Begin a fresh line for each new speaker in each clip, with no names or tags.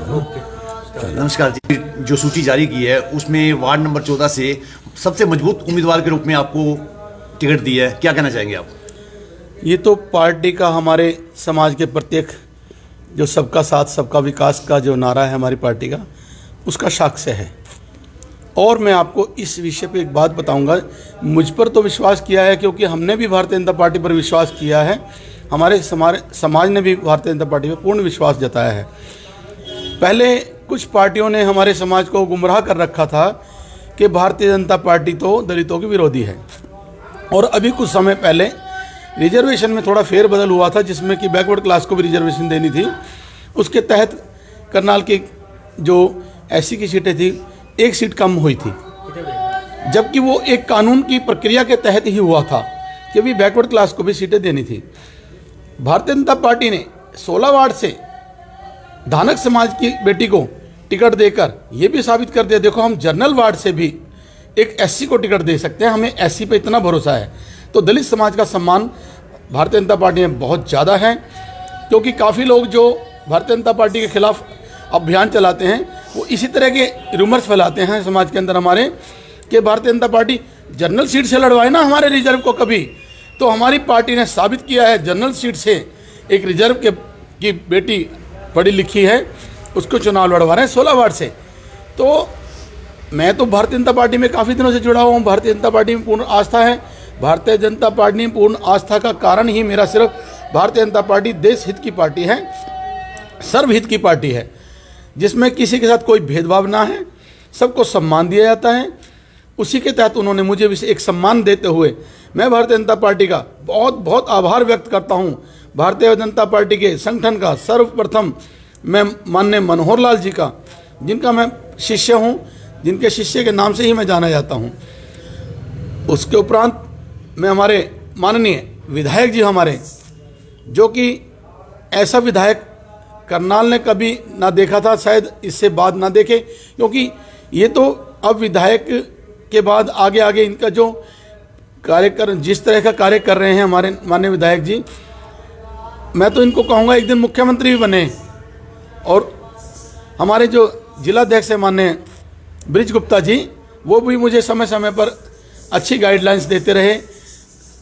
नमस्कार जी। जो सूची जारी की है उसमें वार्ड नंबर 14 से सबसे मजबूत उम्मीदवार के रूप में आपको टिकट दी है, क्या कहना चाहेंगे आप?
ये तो पार्टी का, हमारे समाज के प्रत्येक जो सबका साथ सबका विकास का जो नारा है हमारी पार्टी का, उसका साक्ष्य है। और मैं आपको इस विषय पे एक बात बताऊंगा, मुझ पर तो विश्वास किया है क्योंकि हमने भी भारतीय जनता पार्टी पर विश्वास किया है, हमारे समाज ने भी भारतीय जनता पार्टी पर पूर्ण विश्वास जताया है। पहले कुछ पार्टियों ने हमारे समाज को गुमराह कर रखा था कि भारतीय जनता पार्टी तो दलितों की विरोधी है, और अभी कुछ समय पहले रिजर्वेशन में थोड़ा फेरबदल हुआ था जिसमें कि बैकवर्ड क्लास को भी रिजर्वेशन देनी थी। उसके तहत करनाल की जो एससी की सीटें थी, एक सीट कम हुई थी, जबकि वो एक कानून की प्रक्रिया के तहत ही हुआ था कि भी बैकवर्ड क्लास को भी सीटें देनी थी। भारतीय जनता पार्टी ने 16 वार्ड से धानक समाज की बेटी को टिकट देकर ये भी साबित कर दिया, देखो हम जनरल वार्ड से भी एक एससी को टिकट दे सकते हैं, हमें एससी पे इतना भरोसा है। तो दलित समाज का सम्मान भारतीय जनता पार्टी में बहुत ज़्यादा है, क्योंकि काफ़ी लोग जो भारतीय जनता पार्टी के खिलाफ अभियान चलाते हैं वो इसी तरह के रूमर्स फैलाते हैं समाज के अंदर हमारे, कि Bharatiya Janata party general seat से लड़वाए ना हमारे रिजर्व को कभी। तो हमारी पार्टी ने साबित किया है, जनरल सीट से एक रिजर्व की बेटी पढ़ी लिखी है, उसको चुनाव लड़वा रहे हैं 16 वार्ड से। तो मैं तो भारतीय जनता पार्टी में काफ़ी दिनों से जुड़ा हुआ हूँ, भारतीय जनता पार्टी में पूर्ण आस्था है। भारतीय जनता पार्टी में पूर्ण आस्था का कारण ही मेरा सिर्फ भारतीय जनता पार्टी देश हित की पार्टी है, सर्वहित की पार्टी है, जिसमें किसी के साथ कोई भेदभाव ना है, सबको सम्मान दिया जाता है। उसी के तहत उन्होंने मुझे भी एक सम्मान देते हुए मैं भारतीय जनता पार्टी का बहुत बहुत आभार व्यक्त करता हूँ। भारतीय जनता पार्टी के संगठन का सर्वप्रथम मैं माननीय मनोहर लाल जी का, जिनका मैं शिष्य हूँ, जिनके शिष्य के नाम से ही मैं जाना जाता हूँ। उसके उपरांत मैं हमारे माननीय विधायक जी हमारे, जो कि ऐसा विधायक करनाल ने कभी ना देखा था, शायद इससे बाद ना देखे, क्योंकि ये तो अब विधायक के बाद आगे आगे इनका जो जिस तरह का कार्य कर रहे हैं हमारे माननीय विधायक जी, मैं तो इनको कहूँगा एक दिन मुख्यमंत्री भी बने। और हमारे जो जिलाध्यक्ष है माननीय ब्रिज गुप्ता जी, वो भी मुझे समय समय पर अच्छी गाइडलाइंस देते रहे,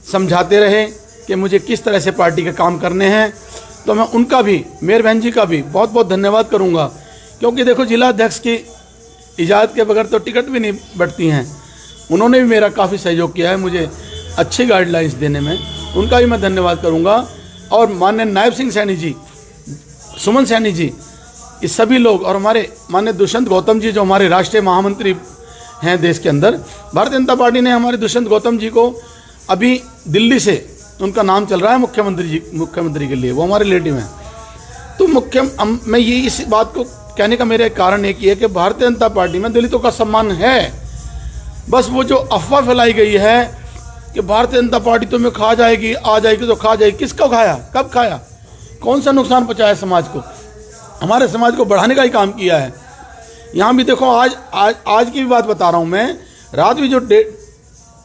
समझाते रहे कि मुझे किस तरह से पार्टी के काम करने हैं। तो मैं उनका भी, मेयर बहन जी का भी बहुत बहुत धन्यवाद करूंगा, क्योंकि देखो जिलाध्यक्ष की इजाज़त के बगैर तो टिकट भी नहीं बढ़ती हैं। उन्होंने भी मेरा काफ़ी सहयोग किया है मुझे अच्छी गाइडलाइंस देने में, उनका भी मैं धन्यवाद करूंगा। और माननीय नायब सिंह सैनी जी, सुमन सैनी जी, ये सभी लोग, और हमारे माननीय दुष्यंत गौतम जी जो हमारे राष्ट्रीय महामंत्री हैं देश के अंदर। भारतीय जनता पार्टी ने हमारे दुष्यंत गौतम जी को अभी दिल्ली से उनका नाम चल रहा है मुख्यमंत्री के लिए, वो हमारे रिलेटिव हैं। तो मैं ये इस बात को कहने का मेरा कारण एक ही है कि भारतीय जनता पार्टी में दलितों का सम्मान है। बस वो जो अफवाह फैलाई गई है कि भारतीय जनता पार्टी तो में खा जाएगी, आ जाएगी तो खा जाएगी, किसको खाया, कब खाया, कौन सा नुकसान पहुँचाया समाज को? हमारे समाज को बढ़ाने का ही काम किया है। यहाँ भी देखो, आज की भी बात बता रहा हूँ मैं, रात भी जो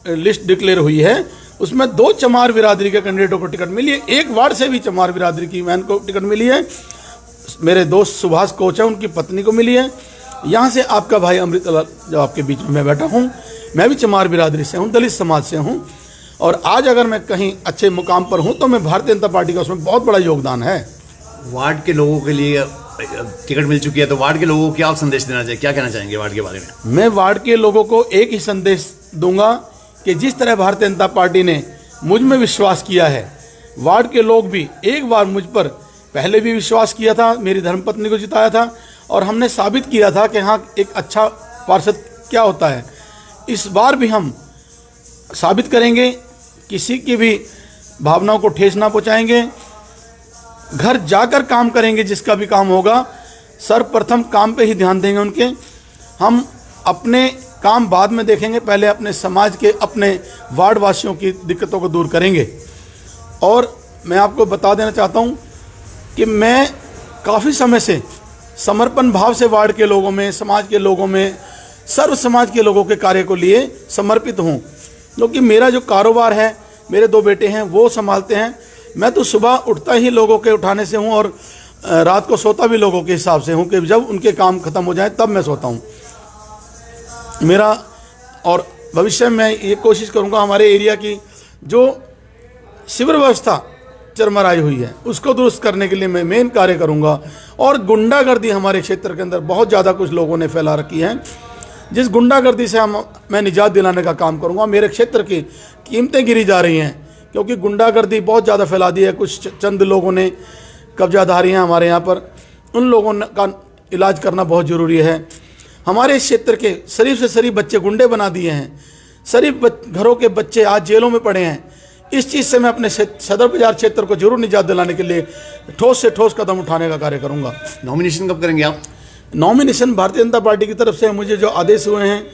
लिस्ट डिक्लेयर हुई है उसमें 2 चमार बिरादरी के कैंडिडेटों को टिकट मिली है। एक वार्ड से भी चमार बिरादरी की मैन को टिकट मिली है। मेरे दोस्त सुभाष कोच है, उनकी पत्नी को मिली है। यहाँ से आपका भाई अमृतलाल जो आपके बीच में मैं बैठा हूँ, मैं भी चमार बिरादरी से हूँ, दलित समाज से हूँ। और आज अगर मैं कहीं अच्छे मुकाम पर हूँ तो मैं भारतीय जनता पार्टी का उसमें बहुत बड़ा योगदान है।
वार्ड के लोगों के लिए टिकट मिल चुकी है, तो वार्ड के लोगों को क्या आप संदेश देना चाहिए, क्या कहना चाहेंगे वार्ड के बारे में?
मैं वार्ड के लोगों को एक ही संदेश दूंगा कि जिस तरह भारतीय जनता पार्टी ने मुझ में विश्वास किया है, वार्ड के लोग भी एक बार मुझ पर पहले भी विश्वास किया था, मेरी धर्मपत्नी को जिताया था, और हमने साबित किया था कि हाँ एक अच्छा पार्षद क्या होता है। इस बार भी हम साबित करेंगे, किसी की भी भावनाओं को ठेस ना पहुँचाएंगे, घर जाकर काम करेंगे, जिसका भी काम होगा सर्वप्रथम काम पे ही ध्यान देंगे उनके। हम अपने काम बाद में देखेंगे, पहले अपने समाज के, अपने वार्ड वासियों की दिक्कतों को दूर करेंगे। और मैं आपको बता देना चाहता हूँ कि मैं काफ़ी समय से समर्पण भाव से वार्ड के लोगों में, समाज के लोगों में, सर्व समाज के लोगों के कार्य को लिए समर्पित हूँ। क्योंकि मेरा जो कारोबार है, मेरे 2 बेटे हैं वो संभालते हैं, मैं तो सुबह उठता ही लोगों के उठाने से हूँ और रात को सोता भी लोगों के हिसाब से हूँ कि जब उनके काम खत्म हो जाए तब मैं सोता हूँ। मेरा और भविष्य में ये कोशिश करूँगा हमारे एरिया की जो शिविर व्यवस्था चरमराई हुई है उसको दुरुस्त करने के लिए मैं मेन कार्य करूँगा। और गुंडागर्दी हमारे क्षेत्र के अंदर बहुत ज़्यादा कुछ लोगों ने फैला रखी है, जिस गुंडागर्दी से मैं निजात दिलाने का काम करूँगा। मेरे क्षेत्र की कीमतें गिरी जा रही हैं क्योंकि गुंडागर्दी बहुत ज़्यादा फैला दी है। कुछ चंद लोगों ने कब्जाधारी हैं हमारे यहाँ पर, उन लोगों का इलाज करना बहुत ज़रूरी है। हमारे क्षेत्र के शरीफ से शरीफ बच्चे गुंडे बना दिए हैं, शरीफ घरों के बच्चे आज जेलों में पड़े हैं। इस चीज़ से मैं अपने सदर बाजार क्षेत्र को जरूर निजात दिलाने के लिए ठोस से ठोस कदम उठाने का कार्य करूँगा।
नॉमिनेशन कब करेंगे आप?
नॉमिनेशन भारतीय जनता पार्टी की तरफ से मुझे जो आदेश हुए हैं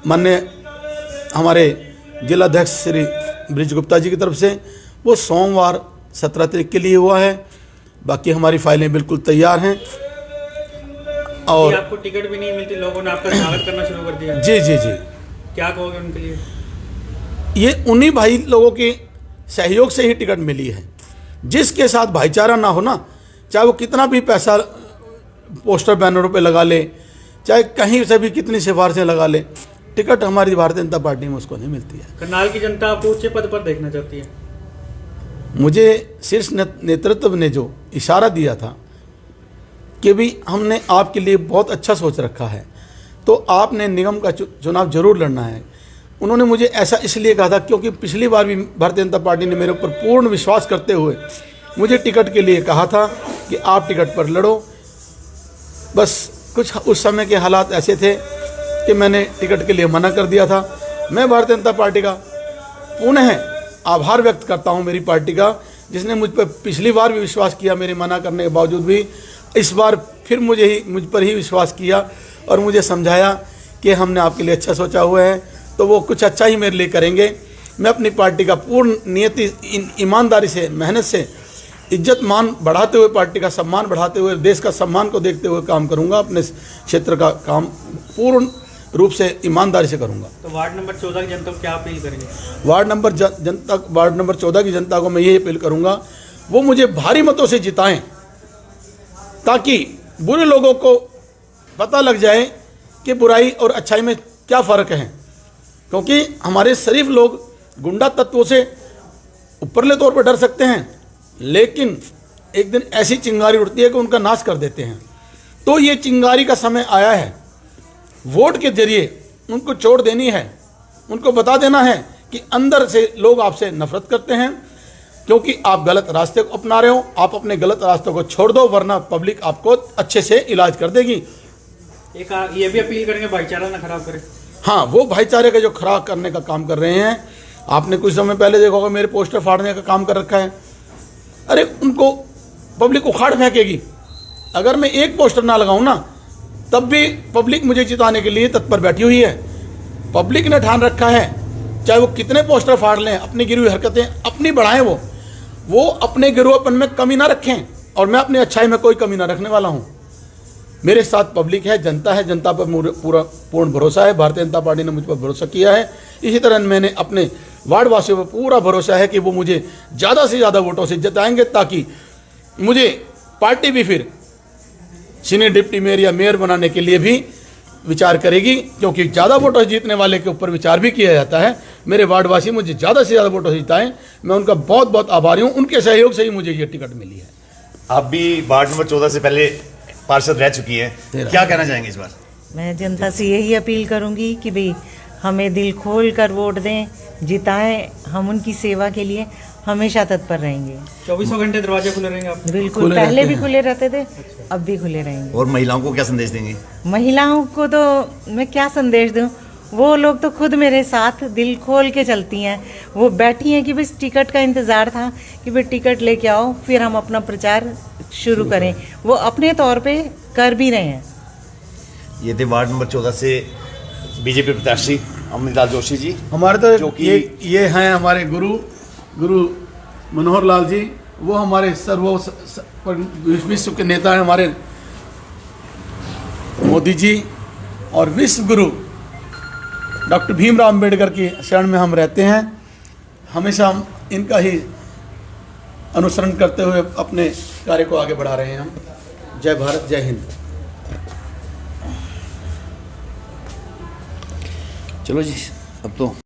माननीय हमारे जिलाध्यक्ष श्री ब्रिज गुप्ता जी की तरफ से, वो सोमवार 17 तारीख के लिए हुआ है। बाकी हमारी फाइलें बिल्कुल तैयार हैं। और
आपको टिकट भी नहीं मिलती, लोगों ने आपका स्वागत करना शुरू कर दिया।
जी जी जी,
क्या कहोगे उनके लिए?
ये उन्हीं भाई लोगों के सहयोग से ही टिकट मिली है। जिसके साथ भाईचारा ना हो ना, चाहे वो कितना भी पैसा पोस्टर बैनरों पे लगा ले, चाहे कहीं से भी कितनी सिफारिशें लगा ले, टिकट हमारी भारतीय जनता पार्टी में उसको नहीं मिलती है।
करनाल की जनता आपको ऊंचे पद पर देखना चाहती है।
मुझे शीर्ष नेतृत्व ने जो इशारा दिया था कि भी हमने आपके लिए बहुत अच्छा सोच रखा है, तो आपने निगम का चुनाव जरूर लड़ना है। उन्होंने मुझे ऐसा इसलिए कहा था क्योंकि पिछली बार भी भारतीय जनता पार्टी ने मेरे ऊपर पूर्ण विश्वास करते हुए मुझे टिकट के लिए कहा था कि आप टिकट पर लड़ो। बस कुछ उस समय के हालात ऐसे थे कि मैंने टिकट के लिए मना कर दिया था। मैं भारतीय जनता पार्टी का पुनः आभार व्यक्त करता हूं, मेरी पार्टी का, जिसने मुझ पर पिछली बार भी विश्वास किया मेरे मना करने के बावजूद भी। इस बार फिर मुझ पर ही विश्वास किया और मुझे समझाया कि हमने आपके लिए अच्छा सोचा हुआ है, तो वो कुछ अच्छा ही मेरे लिए करेंगे। मैं अपनी पार्टी का पूर्ण नियति ईमानदारी से, मेहनत से, इज्जत मान बढ़ाते हुए, पार्टी का सम्मान बढ़ाते हुए, देश का सम्मान को देखते हुए काम करूंगा। अपने क्षेत्र का काम पूर्ण रूप से ईमानदारी से करूंगा।
तो वार्ड नंबर 14 की जनता को क्या अपील करेंगे?
वार्ड नंबर 14 की जनता को मैं ये अपील करूंगा, वो मुझे भारी मतों से जिताएं ताकि बुरे लोगों को पता लग जाए कि बुराई और अच्छाई में क्या फ़र्क है। क्योंकि हमारे शरीफ लोग गुंडा तत्वों से ऊपरले तौर पर डर सकते हैं, लेकिन एक दिन ऐसी चिंगारी उठती है कि उनका नाश कर देते हैं। तो ये चिंगारी का समय आया है, वोट के जरिए उनको चोट देनी है, उनको बता देना है कि अंदर से लोग आपसे नफरत करते हैं क्योंकि आप गलत रास्ते को अपना रहे हो। आप अपने गलत रास्तों को छोड़ दो, वरना पब्लिक आपको अच्छे से इलाज कर देगी।
एक ये भी अपील करेंगे भाईचारा ना खराब करे।
हाँ, वो भाईचारे का जो खराब करने का काम कर रहे हैं। आपने कुछ समय पहले देखा होगा मेरे पोस्टर फाड़ने का काम कर रखा है। अरे उनको पब्लिक उखाड़ फेंकेगी। अगर मैं एक पोस्टर ना लगाऊं ना, तब भी पब्लिक मुझे जिताने के लिए तत्पर बैठी हुई है। पब्लिक ने ठान रखा है, चाहे वो कितने पोस्टर फाड़ लें, अपनी गिरी हुई हरकतें अपनी बढ़ाएं, वो अपने गिरोहपन में कमी ना रखें, और मैं अपनी अच्छाई में कोई कमी ना रखने वाला हूं। मेरे साथ पब्लिक है, जनता है, जनता पर पूरा पूर्ण भरोसा है। भारतीय जनता पार्टी ने मुझ पर भरोसा किया है। इसी तरह मैंने अपने वार्ड वासियों पर पूरा भरोसा है कि वो मुझे ज़्यादा से ज़्यादा वोटों से जिताएंगे, ताकि मुझे पार्टी भी फिर सीनियर डिप्टी मेयर या मेयर बनाने के लिए भी विचार करेगी, क्योंकि ज़्यादा वोटों से जीतने वाले के ऊपर विचार भी किया जाता है। मेरे वार्डवासी मुझे ज़्यादा से ज़्यादा वोटों से जिताएं, मैं उनका बहुत बहुत आभारी हूँ। उनके सहयोग से ही मुझे ये टिकट मिली है।
आप भी वार्ड नंबर 14 से पहले पार्षद रह चुकी हैं, क्या कहना चाहेंगे इस बार?
मैं जनता से यही अपील करूंगी कि भाई हमें दिल खोल कर वोट दें, जिताएं। हम उनकी सेवा के लिए हमेशा तत्पर रहेंगे।
24 घंटे दरवाजे खुले रहेंगे आप?
बिल्कुल, पहले भी खुले रहते थे, अब भी खुले रहेंगे।
और महिलाओं को क्या संदेश देंगे?
महिलाओं को तो मैं क्या संदेश दूं, वो लोग तो खुद मेरे साथ दिल खोल के चलती हैं। वो बैठी हैं कि बस टिकट का इंतज़ार था कि भाई टिकट लेके आओ, फिर हम अपना प्रचार शुरू करें। वो अपने तौर पे कर भी रहे हैं।
ये थे वार्ड नंबर 14 से बीजेपी प्रत्याशी अमृतलाल जोशी जी।
हमारे तो
जो कि
ये हैं हमारे गुरु मनोहर लाल जी। वो हमारे विश्व के नेता हैं, हमारे मोदी जी। और विश्व गुरु डॉक्टर भीमराव अम्बेडकर की शरण में हम रहते हैं। हमेशा हम इनका ही अनुसरण करते हुए अपने कार्य को आगे बढ़ा रहे हैं हम। जय भारत, जय हिंद।
चलो जी, अब तो